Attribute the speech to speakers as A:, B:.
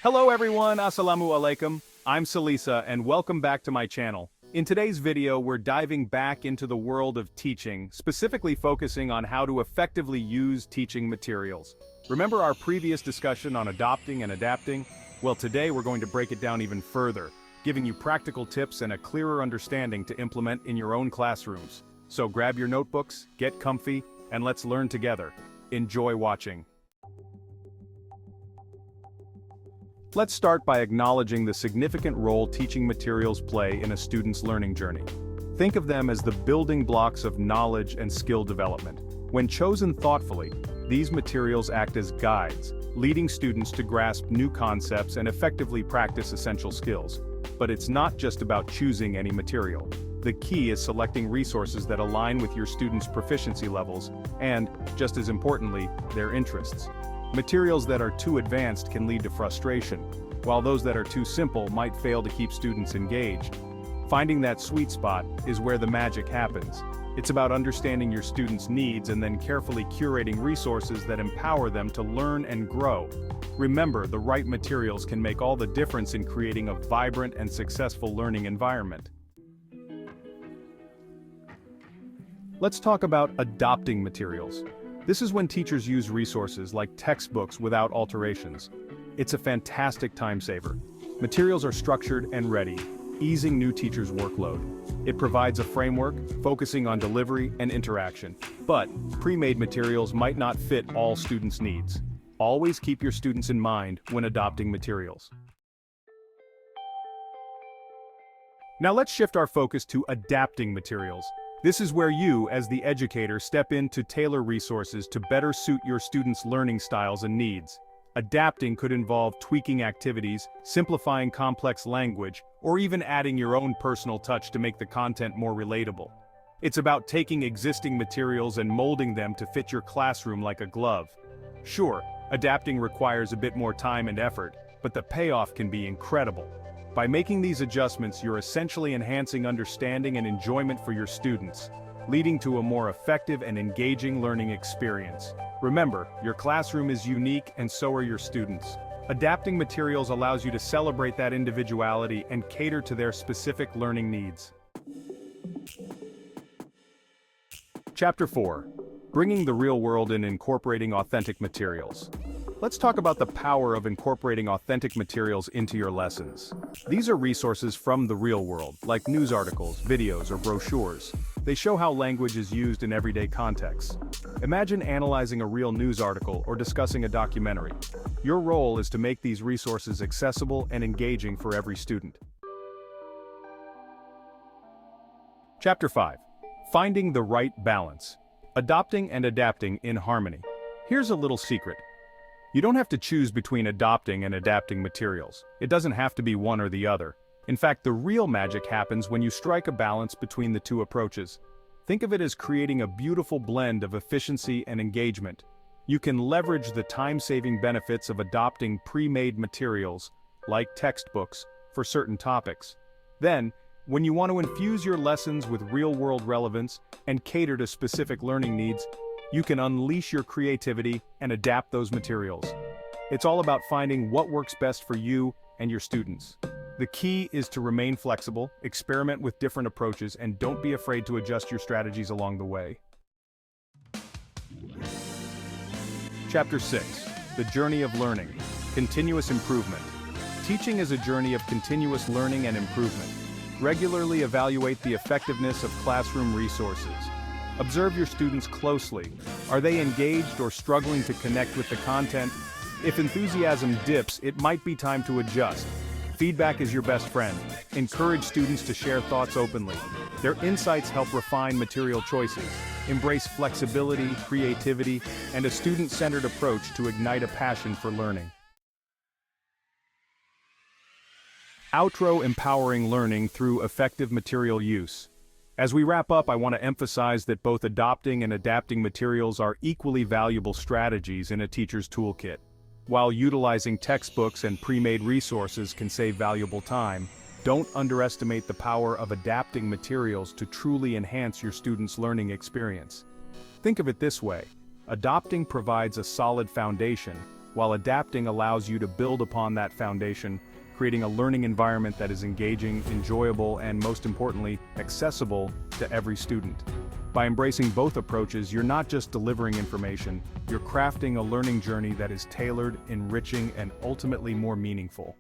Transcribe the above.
A: Hello everyone, Assalamu alaikum. I'm Salisah and welcome back to my channel. In today's video, we're diving back into the world of teaching, specifically focusing on how to effectively use teaching materials. Remember our previous discussion on adopting and adapting? Well, today we're going to break it down even further, giving you practical tips and a clearer understanding to implement in your own classrooms. So grab your notebooks, get comfy, and let's learn together. Enjoy watching. Let's start by acknowledging the significant role teaching materials play in a student's learning journey. Think of them as the building blocks of knowledge and skill development. When chosen thoughtfully, these materials act as guides, leading students to grasp new concepts and effectively practice essential skills. But it's not just about choosing any material. The key is selecting resources that align with your students' proficiency levels and, just as importantly, their interests. Materials that are too advanced can lead to frustration, while those that are too simple might fail to keep students engaged. Finding that sweet spot is where the magic happens. It's about understanding your students' needs and then carefully curating resources that empower them to learn and grow. Remember, the right materials can make all the difference in creating a vibrant and successful learning environment. Let's talk about adopting materials. This is when teachers use resources like textbooks without alterations. It's a fantastic time saver. Materials are structured and ready, easing new teachers' workload. It provides a framework, focusing on delivery and interaction. But pre-made materials might not fit all students' needs. Always keep your students in mind when adopting materials. Now let's shift our focus to adapting materials. This is where you, as the educator, step in to tailor resources to better suit your students' learning styles and needs. Adapting could involve tweaking activities, simplifying complex language, or even adding your own personal touch to make the content more relatable. It's about taking existing materials and molding them to fit your classroom like a glove. Sure, adapting requires a bit more time and effort, but the payoff can be incredible. By making these adjustments, you're essentially enhancing understanding and enjoyment for your students, leading to a more effective and engaging learning experience. Remember, your classroom is unique and so are your students. Adapting materials allows you to celebrate that individuality and cater to their specific learning needs. Chapter 4. Bringing the real world and incorporating authentic materials. Let's talk about the power of incorporating authentic materials into your lessons. These are resources from the real world, like news articles, videos, or brochures. They show how language is used in everyday contexts. Imagine analyzing a real news article or discussing a documentary. Your role is to make these resources accessible and engaging for every student. Chapter 5. Finding the right balance. Adopting and adapting in harmony. Here's a little secret. You don't have to choose between adopting and adapting materials. It doesn't have to be one or the other. In fact, the real magic happens when you strike a balance between the two approaches. Think of it as creating a beautiful blend of efficiency and engagement. You can leverage the time-saving benefits of adopting pre-made materials, like textbooks, for certain topics. Then, when you want to infuse your lessons with real-world relevance and cater to specific learning needs, you can unleash your creativity and adapt those materials. It's all about finding what works best for you and your students. The key is to remain flexible, experiment with different approaches, and don't be afraid to adjust your strategies along the way. Chapter 6. The Journey of Learning. Continuous Improvement. Teaching is a journey of continuous learning and improvement. Regularly evaluate the effectiveness of classroom resources. Observe your students closely. Are they engaged or struggling to connect with the content? If enthusiasm dips, it might be time to adjust. Feedback is your best friend. Encourage students to share thoughts openly. Their insights help refine material choices. Embrace flexibility, creativity, and a student-centered approach to ignite a passion for learning. Outro: empowering learning through effective material use. As we wrap up, I want to emphasize that both adopting and adapting materials are equally valuable strategies in a teacher's toolkit. While utilizing textbooks and pre-made resources can save valuable time, don't underestimate the power of adapting materials to truly enhance your students' learning experience. Think of it this way: adopting provides a solid foundation, while adapting allows you to build upon that foundation, creating a learning environment that is engaging, enjoyable, and most importantly, accessible to every student. By embracing both approaches, you're not just delivering information, you're crafting a learning journey that is tailored, enriching, and ultimately more meaningful.